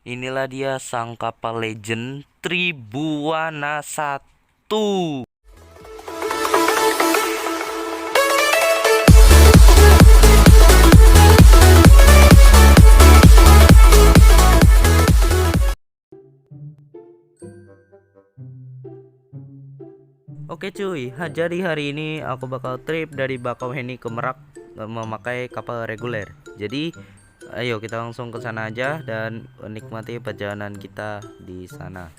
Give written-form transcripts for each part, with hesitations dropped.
Inilah dia sang kapal legend Tribuana 1. Oke cuy, jadi hari ini aku bakal trip dari Bakauheni ke Merak memakai kapal reguler. Jadi, ayo kita langsung ke sana aja dan menikmati perjalanan kita di sana.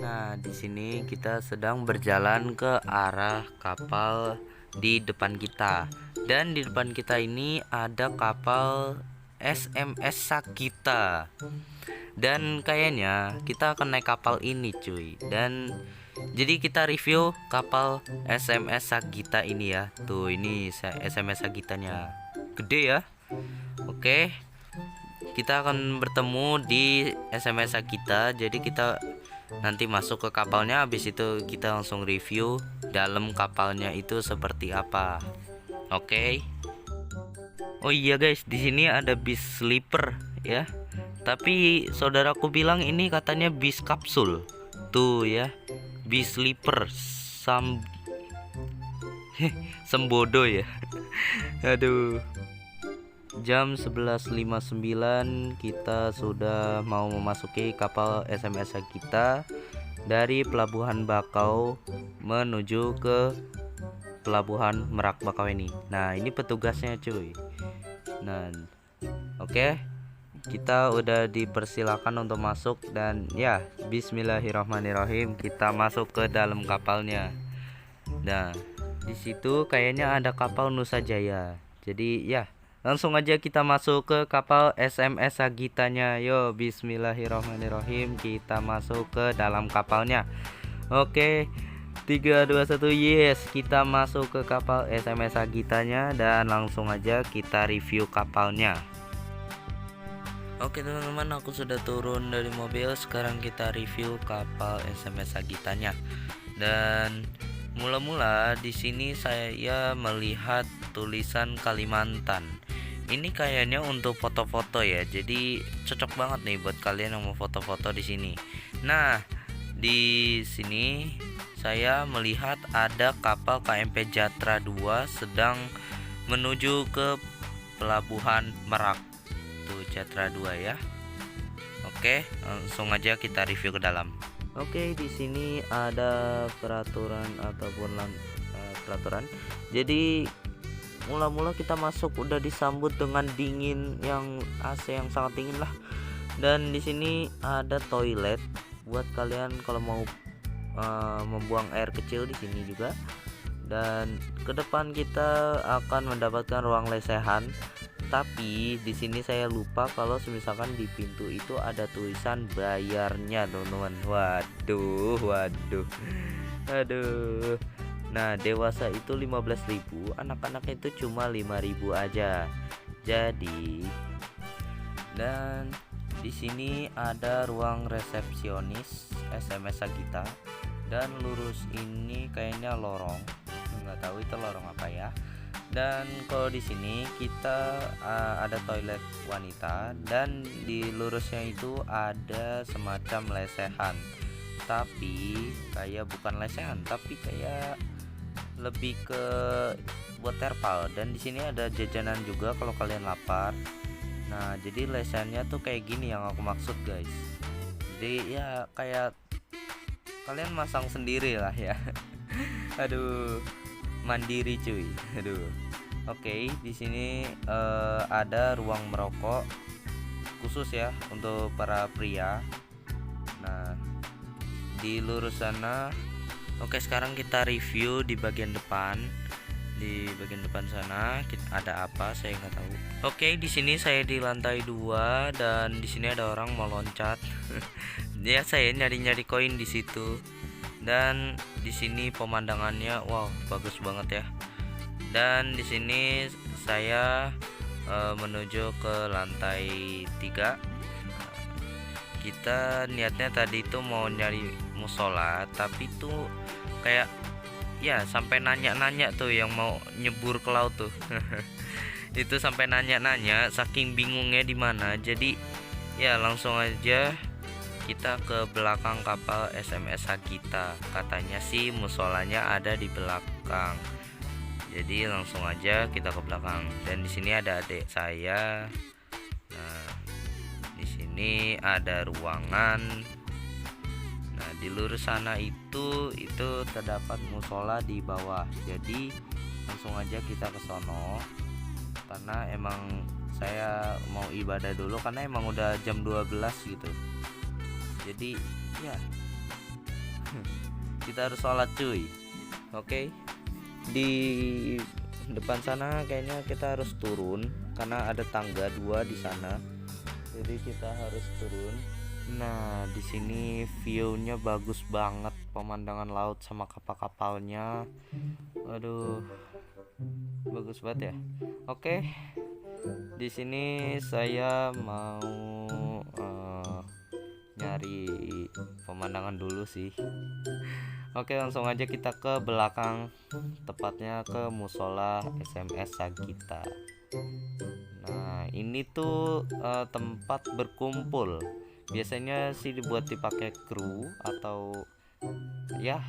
Nah, di sini kita sedang berjalan ke arah kapal di depan kita. Dan di depan kita ini ada kapal SMS Sagita. Dan kayaknya kita akan naik kapal ini, cuy. Dan jadi kita review kapal SMS Sagita ini ya. Tuh, ini SMS Sagitanya. Gede ya. Oke. Kita akan bertemu di SMS Sagita. Jadi kita nanti masuk ke kapalnya, habis itu kita langsung review dalam kapalnya itu seperti apa. Oke. Oh iya guys, di sini ada bis sleeper ya. Tapi saudaraku bilang ini katanya bis kapsul. Tuh ya, bis sleeper sembodo ya. Aduh. Jam 11.59 kita sudah mau memasuki kapal SMS kita dari Pelabuhan Bakau menuju ke Pelabuhan Merak Bakauheni. Nah, ini petugasnya cuy. Nah, oke. Kita udah dipersilakan untuk masuk dan ya, bismillahirrahmanirrahim, kita masuk ke dalam kapalnya. Nah, di situ kayaknya ada kapal Nusa Jaya. Jadi ya, langsung aja kita masuk ke kapal SMS Sagitanya. Yo, bismillahirrahmanirrahim, kita masuk ke dalam kapalnya. Oke, 3 2 1, yes, kita masuk ke kapal SMS Sagitanya dan langsung aja kita review kapalnya. Oke teman-teman, aku sudah turun dari mobil. Sekarang kita review kapal SMS Sagitanya. Dan mula-mula di sini saya melihat tulisan Kalimantan. Ini kayaknya untuk foto-foto ya. Jadi cocok banget nih buat kalian yang mau foto-foto di sini. Nah, di sini saya melihat ada kapal KMP Jatra 2 sedang menuju ke Pelabuhan Merak. Tuh Jatra 2 ya. Oke, langsung aja kita review ke dalam. Oke, di sini ada peraturan ataupun peraturan. Jadi mula-mula kita masuk udah disambut dengan dingin, yang AC yang sangat dingin lah. Dan di sini ada toilet buat kalian kalau mau membuang air kecil di sini juga. Dan ke depan kita akan mendapatkan ruang lesehan. Tapi di sini saya lupa kalau misalkan di pintu itu ada tulisan bayarnya, teman-teman. Waduh. Aduh. Nah, dewasa itu 15.000, anak-anak itu cuma 5.000 aja. Jadi, dan di sini ada ruang resepsionis SMS Sagita, dan lurus ini kayaknya lorong. Nggak tahu itu lorong apa ya. Dan kalau di sini kita ada toilet wanita, dan di lurusnya itu ada semacam lesehan. Tapi kayak bukan lesehan, tapi kayak lebih ke buat terpal. Dan di sini ada jajanan juga kalau kalian lapar. Nah, jadi lesehannya tuh kayak gini yang aku maksud, guys. Jadi ya kayak kalian masang sendiri lah ya. Aduh, mandiri cuy. Aduh. Oke, di sini ada ruang merokok khusus ya untuk para pria. Nah, di lurus sana. Oke, sekarang kita review di bagian depan. Di bagian depan sana ada apa? Saya nggak tahu. Oke, di sini saya di lantai 2 dan di sini ada orang mau loncat. Ya, saya nyari-nyari koin di situ. Dan di sini pemandangannya wow, bagus banget ya. Dan di sini saya menuju ke lantai 3. Kita niatnya tadi itu mau nyari musola, tapi tuh kayak ya sampai nanya-nanya tuh yang mau nyebur ke laut tuh. Itu sampai nanya-nanya saking bingungnya di mana. Jadi ya langsung aja kita ke belakang kapal SMSH kita. Katanya sih musolanya ada di belakang. Jadi langsung aja kita ke belakang. Dan di sini ada adik saya. Nah, di sini ada ruangan. Nah, di lurus sana itu terdapat musola di bawah. Jadi langsung aja kita ke sono. Karena emang saya mau ibadah dulu karena emang udah jam 12 gitu. Jadi ya kita harus sholat cuy. Oke. Di depan sana kayaknya kita harus turun karena ada tangga 2 di sana. Jadi kita harus turun. Nah, di sini view-nya bagus banget, pemandangan laut sama kapal-kapalnya. Aduh, bagus banget ya. Oke. Di sini saya mau nyari pemandangan dulu sih. Oke, langsung aja kita ke belakang, tepatnya ke musola SMS Sagita. Nah, ini tuh tempat berkumpul. Biasanya sih dipakai kru atau ya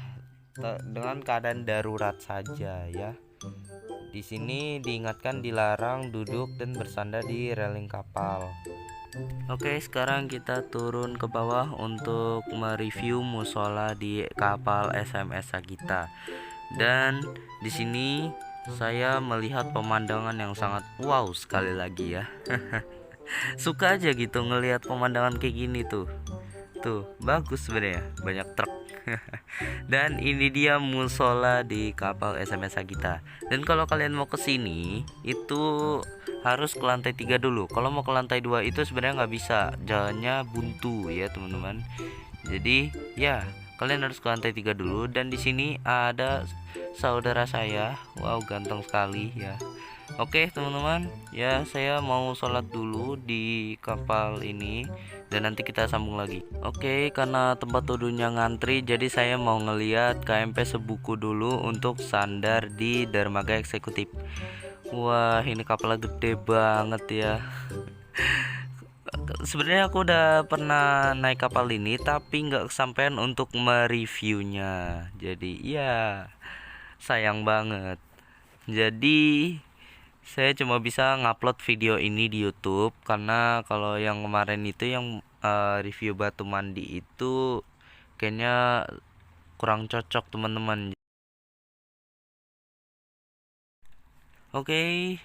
dengan keadaan darurat saja ya. Di sini diingatkan dilarang duduk dan bersandar di railing kapal. Oke, sekarang kita turun ke bawah untuk mereview musola di kapal SMS Sagita. Dan di sini saya melihat pemandangan yang sangat wow sekali lagi ya. Suka aja gitu ngelihat pemandangan kayak gini tuh. Tuh, bagus sebenarnya, banyak truk. Dan ini dia musola di kapal SMS Sagita. Dan kalau kalian mau ke sini itu harus ke lantai 3 dulu. Kalau mau ke lantai 2 itu sebenarnya nggak bisa, jalannya buntu ya teman-teman. Jadi ya kalian harus ke lantai 3 dulu. Dan di sini ada saudara saya, wow ganteng sekali ya. Oke teman-teman, ya saya mau sholat dulu di kapal ini dan nanti kita sambung lagi. Oke, karena tempat duduknya ngantri, jadi saya mau ngeliat KMP Sebuku dulu untuk sandar di dermaga eksekutif. Wah, ini kapalnya gede banget ya. Sebenarnya aku udah pernah naik kapal ini, tapi nggak kesampaian untuk mereviewnya. Jadi ya sayang banget. Jadi saya cuma bisa ngupload video ini di YouTube karena kalau yang kemarin itu yang review batu mandi itu kayaknya kurang cocok teman-teman. Oke,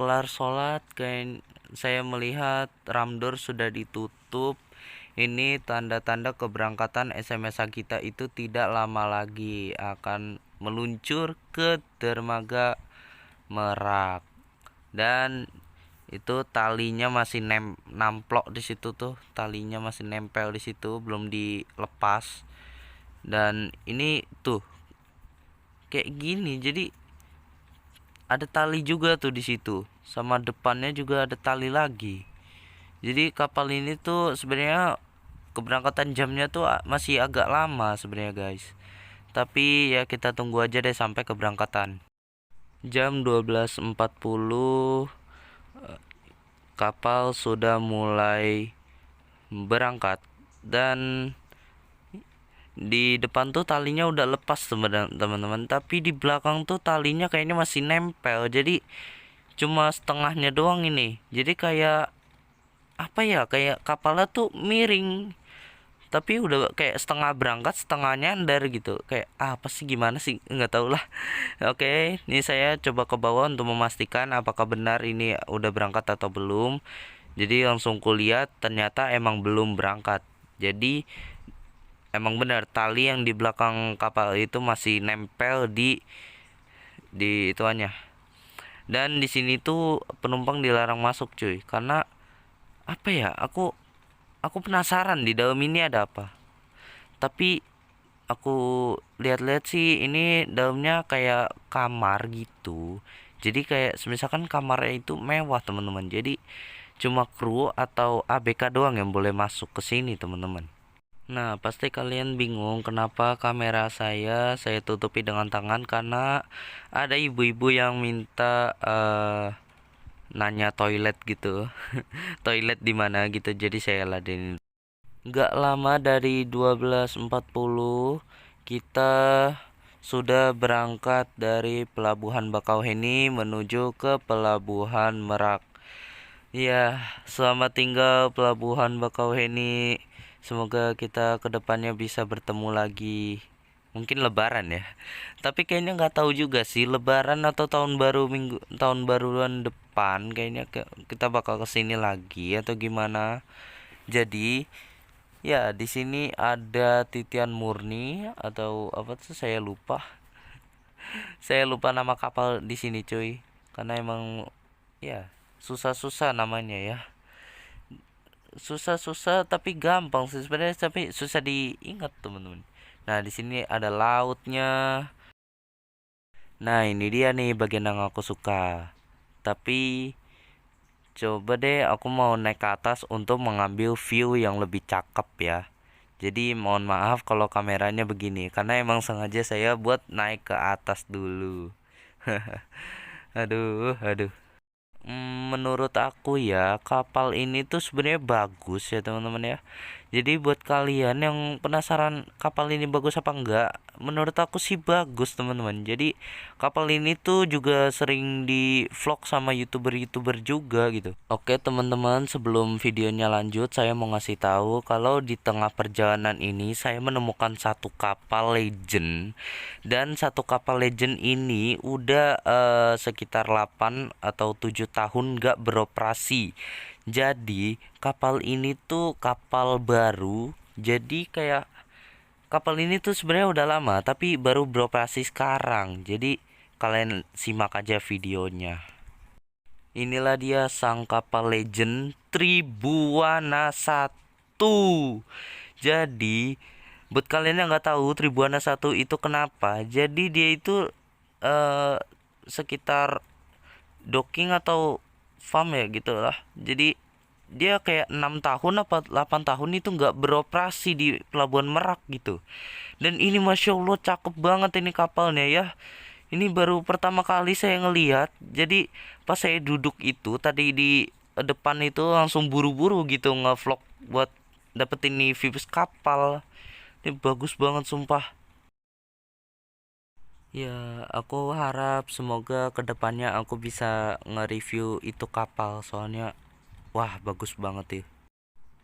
kelar sholat kayak saya melihat ramdor sudah ditutup. Ini tanda-tanda keberangkatan SMS kita itu tidak lama lagi akan meluncur ke dermaga Merak. Dan itu talinya masih namplok di situ tuh, talinya masih nempel di situ, belum dilepas. Dan ini tuh kayak gini, jadi ada tali juga tuh di situ, sama depannya juga ada tali lagi. Jadi kapal ini tuh sebenarnya keberangkatan jamnya tuh masih agak lama sebenarnya guys. Tapi ya kita tunggu aja deh sampai keberangkatan. Jam 12.40 kapal sudah mulai berangkat dan di depan tuh talinya udah lepas teman-teman, tapi di belakang tuh talinya kayaknya masih nempel, jadi cuma setengahnya doang ini. Jadi kayak apa ya, kayak kapalnya tuh miring tapi udah kayak setengah berangkat setengahnya nyandar gitu, kayak apa sih, gimana sih, nggak tahu lah. Oke, ini saya coba ke bawah untuk memastikan apakah benar ini udah berangkat atau belum. Jadi langsung kulihat ternyata emang belum berangkat. Jadi emang benar tali yang di belakang kapal itu masih nempel di ituannya. Dan di sini tuh penumpang dilarang masuk cuy, karena apa ya, aku penasaran di dalam ini ada apa. Tapi aku lihat-lihat sih ini dalamnya kayak kamar gitu. Jadi kayak misalkan kamarnya itu mewah teman-teman. Jadi cuma kru atau ABK doang yang boleh masuk ke sini teman-teman. Nah, pasti kalian bingung kenapa kamera saya tutupi dengan tangan, karena ada ibu-ibu yang minta nanya toilet gitu. Toilet di mana gitu, jadi saya ladenin. Nggak lama dari 12.40 kita sudah berangkat dari Pelabuhan Bakauheni menuju ke Pelabuhan Merak. Iya, selamat tinggal Pelabuhan Bakauheni. Semoga kita kedepannya bisa bertemu lagi. Mungkin Lebaran ya. Tapi kayaknya nggak tahu juga sih Lebaran atau tahun baruan depan. Kayaknya kita bakal kesini lagi atau gimana. Jadi ya di sini ada titian murni atau apa tuh saya lupa. Saya lupa nama kapal di sini cuy. Karena emang ya susah-susah namanya ya. Susah-susah tapi gampang sih sebenarnya, tapi susah diingat teman-teman. Nah di sini ada lautnya. Nah ini dia nih bagian yang aku suka. Tapi coba deh aku mau naik ke atas untuk mengambil view yang lebih cakep ya. Jadi mohon maaf kalau kameranya begini karena emang sengaja saya buat naik ke atas dulu. Aduh, aduh. Menurut aku ya, kapal ini tuh sebenarnya bagus ya teman-teman ya. Jadi buat kalian yang penasaran kapal ini bagus apa enggak, menurut aku sih bagus teman-teman. Jadi kapal ini tuh juga sering di vlog sama YouTuber-YouTuber juga gitu. Oke teman-teman, sebelum videonya lanjut, saya mau ngasih tahu kalau di tengah perjalanan ini saya menemukan satu kapal legend. Dan satu kapal legend ini udah sekitar 8 atau 7 tahun nggak beroperasi. Jadi kapal ini tuh kapal baru. Jadi kayak kapal ini tuh sebenarnya udah lama tapi baru beroperasi sekarang. Jadi kalian simak aja videonya. Inilah dia sang kapal legend Tribuana 1. Jadi buat kalian yang nggak tahu Tribuana 1 itu kenapa? Jadi dia itu eh sekitar docking atau farm ya gitu lah. Jadi dia kayak 6 tahun apa 8 tahun itu nggak beroperasi di Pelabuhan Merak gitu. Dan ini masya Allah cakep banget ini kapalnya ya. Ini baru pertama kali saya ngelihat. Jadi pas saya duduk itu tadi di depan itu langsung buru-buru gitu ngevlog buat dapetin nih views kapal. Ini bagus banget sumpah. Ya, aku harap semoga kedepannya aku bisa nge-review itu kapal soalnya wah bagus banget ya.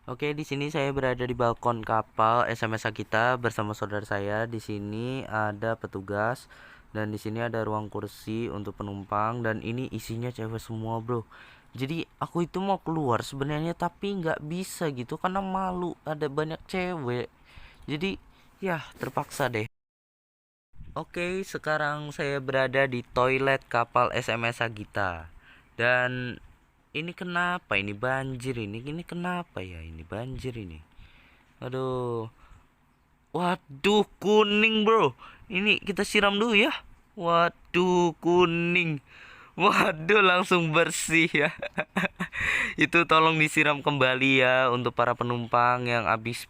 Oke, di sini saya berada di balkon kapal SMS kita bersama saudara saya. Di sini ada petugas dan di sini ada ruang kursi untuk penumpang dan ini isinya cewek semua, bro. Jadi aku itu mau keluar sebenarnya tapi nggak bisa gitu karena malu ada banyak cewek. Jadi ya terpaksa deh. Oke, sekarang saya berada di toilet kapal SMS Sagita. Dan ini kenapa ini banjir ini? Ini kenapa ya ini banjir ini? Aduh. Waduh, kuning, Bro. Ini kita siram dulu ya. Waduh, kuning. Waduh, langsung bersih ya. Itu tolong disiram kembali ya untuk para penumpang yang habis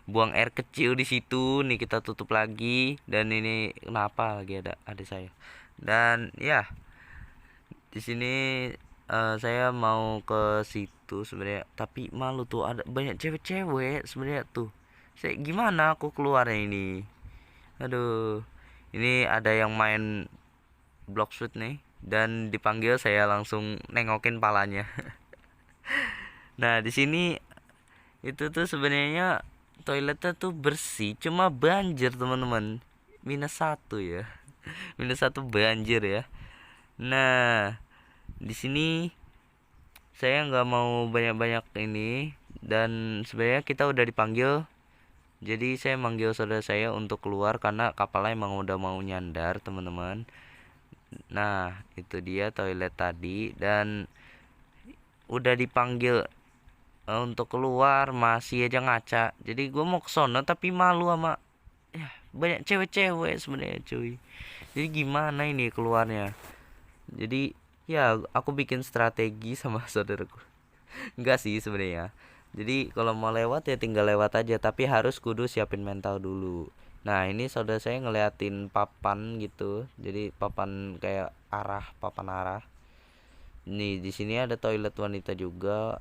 buang air kecil di situ. Nih kita tutup lagi dan ini kenapa lagi ada saya. Dan ya, di sini saya mau ke situ sebenarnya, tapi malu tuh ada banyak cewek-cewek sebenarnya tuh. Saya gimana aku keluarnya ini? Aduh. Ini ada yang main block shoot nih dan dipanggil saya langsung nengokin palanya. Nah, di sini itu tuh sebenarnya toiletnya tuh bersih, cuma banjir teman-teman. -1 ya. -1 banjir ya. Nah, di sini saya nggak mau banyak-banyak ini dan sebenarnya kita udah dipanggil. Jadi saya manggil saudara saya untuk keluar karena kapalnya emang udah mau nyandar teman-teman. Nah, itu dia toilet tadi dan udah dipanggil untuk keluar masih aja ngaca. Jadi gue mau ke sono tapi malu sama ya, banyak cewek-cewek sebenarnya cuy. Jadi gimana ini keluarnya? Jadi ya aku bikin strategi sama saudaraku. Enggak sih sebenarnya. Jadi kalau mau lewat ya tinggal lewat aja tapi harus kudu siapin mental dulu. Nah, ini saudara saya ngeliatin papan gitu. Jadi papan kayak papan arah. Nih di sini ada toilet wanita juga.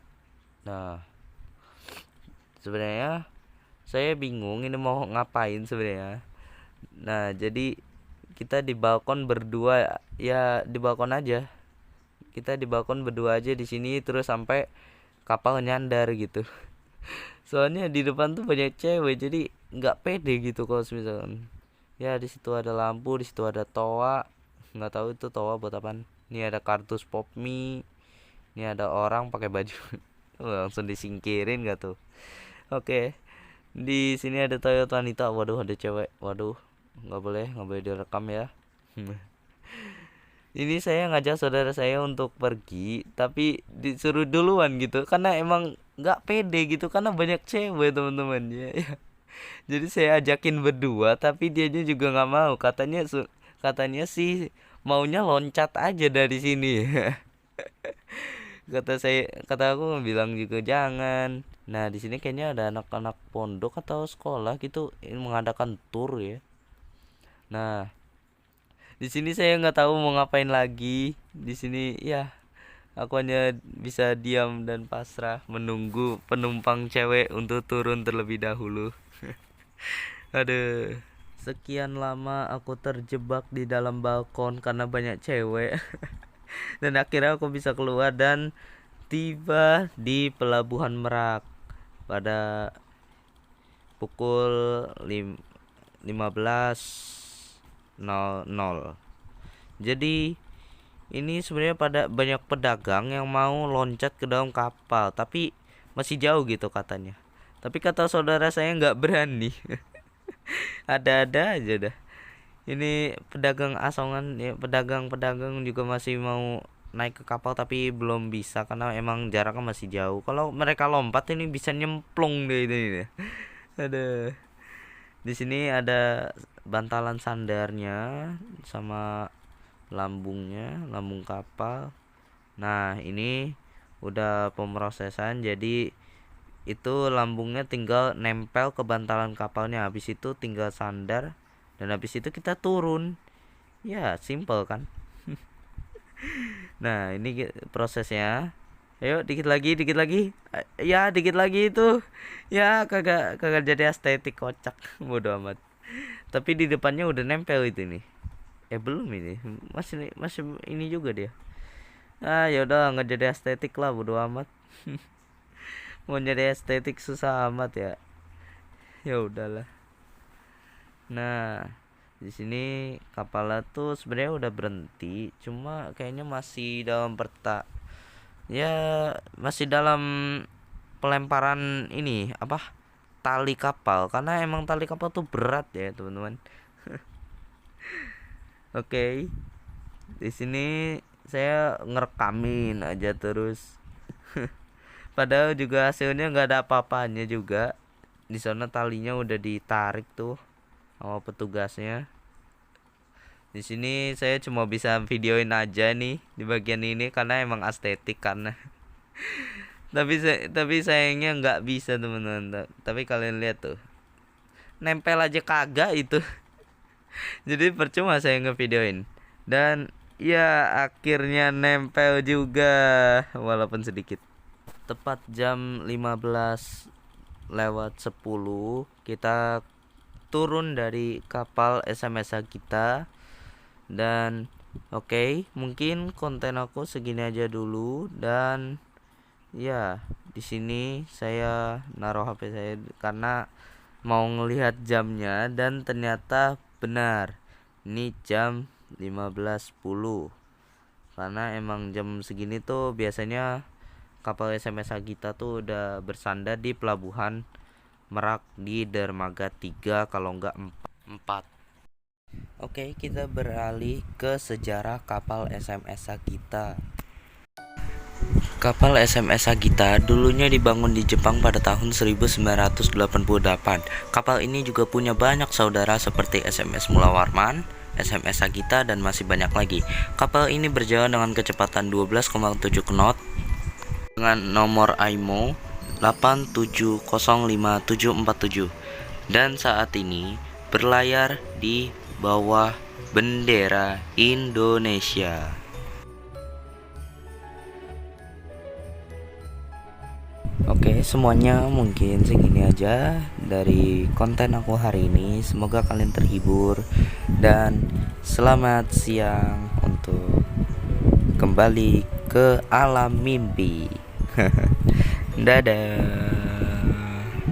Nah, sebenarnya saya bingung ini mau ngapain sebenarnya. Nah, jadi kita di balkon berdua ya, di balkon aja. Kita di balkon berdua aja di sini terus sampai kapal nyandar gitu. Soalnya di depan tuh banyak cewek jadi nggak pede gitu kalau misalkan. Ya di situ ada lampu, di situ ada toa. Nggak tahu itu toa buat apaan. Ini ada kartus pop mie. Ini ada orang pakai baju. Langsung disingkirin gak tuh? Oke. Di sini ada toilet wanita. Waduh, ada cewek. Waduh, nggak boleh direkam ya. Ini saya ngajak saudara saya untuk pergi, tapi disuruh duluan gitu, karena emang nggak pede gitu, karena banyak cewek teman-temannya. Ya. Jadi saya ajakin berdua, tapi dianya juga nggak mau. Katanya sih maunya loncat aja dari sini. Kata aku bilang juga jangan. Nah di sini kayaknya ada anak-anak pondok atau sekolah gitu mengadakan tur ya. Nah di sini saya nggak tahu mau ngapain lagi. Di sini ya aku hanya bisa diam dan pasrah menunggu penumpang cewek untuk turun terlebih dahulu. Aduh, sekian lama aku terjebak di dalam balkon karena banyak cewek. Dan akhirnya aku bisa keluar dan tiba di Pelabuhan Merak pada pukul 15.00. Jadi ini sebenarnya pada banyak pedagang yang mau loncat ke dalam kapal, tapi masih jauh gitu katanya. Tapi kata saudara saya nggak berani. Ada-ada aja dah. Ini pedagang asongan ya, pedagang-pedagang juga masih mau naik ke kapal tapi belum bisa karena emang jaraknya masih jauh. Kalau mereka lompat ini bisa nyemplung deh ini. Ada. Di sini ada bantalan sandarnya sama lambungnya, lambung kapal. Nah, ini udah pemrosesan jadi itu lambungnya tinggal nempel ke bantalan kapalnya. Habis itu tinggal sandar dan habis itu kita turun. Ya, simple kan? Nah, ini prosesnya. Ayo dikit lagi, dikit lagi. Ya, dikit lagi itu. Ya, kagak kagak jadi estetik kocak. Bodoh amat. Tapi di depannya udah nempel itu nih. Belum ini. Masih ini juga dia. Ya udah nggak jadi estetik lah, bodoh amat. Mau jadi estetik susah amat ya. Ya udahlah. Nah, di sini kapalnya tuh sebenarnya udah berhenti, cuma kayaknya masih dalam ya masih dalam pelemparan ini apa? Tali kapal karena emang tali kapal tuh berat ya, teman-teman. Oke. Di sini saya ngerekamin aja terus. Padahal juga hasilnya nggak ada apa-apanya juga. Di sana talinya udah ditarik tuh sama petugasnya. Di sini saya cuma bisa videoin aja nih di bagian ini karena emang estetik karena. tapi sayangnya nggak bisa teman-teman. Tapi kalian lihat tuh, nempel aja kagak itu. Jadi percuma saya ngevideoin. Dan ya akhirnya nempel juga walaupun sedikit. Tepat jam 15:10 kita turun dari kapal SMS kita. Dan oke, mungkin konten aku segini aja dulu. Dan ya di sini saya naruh HP saya karena mau ngelihat jamnya dan ternyata benar ini jam 15.10 karena emang jam segini tuh biasanya kapal SMS kita tuh udah bersandar di Pelabuhan Merak di dermaga 3 kalau enggak 4. Oke, kita beralih ke sejarah kapal SMS kita. Kapal SMS Agita dulunya dibangun di Jepang pada tahun 1988. Kapal ini juga punya banyak saudara seperti SMS Mula Warman, SMS Agita, dan masih banyak lagi. Kapal ini berjalan dengan kecepatan 12,7 knot dengan nomor IMO 8705747 dan saat ini berlayar di bawah bendera Indonesia. Oke, semuanya mungkin segini aja dari konten aku hari ini. Semoga kalian terhibur dan selamat siang untuk kembali ke alam mimpi. Dadah.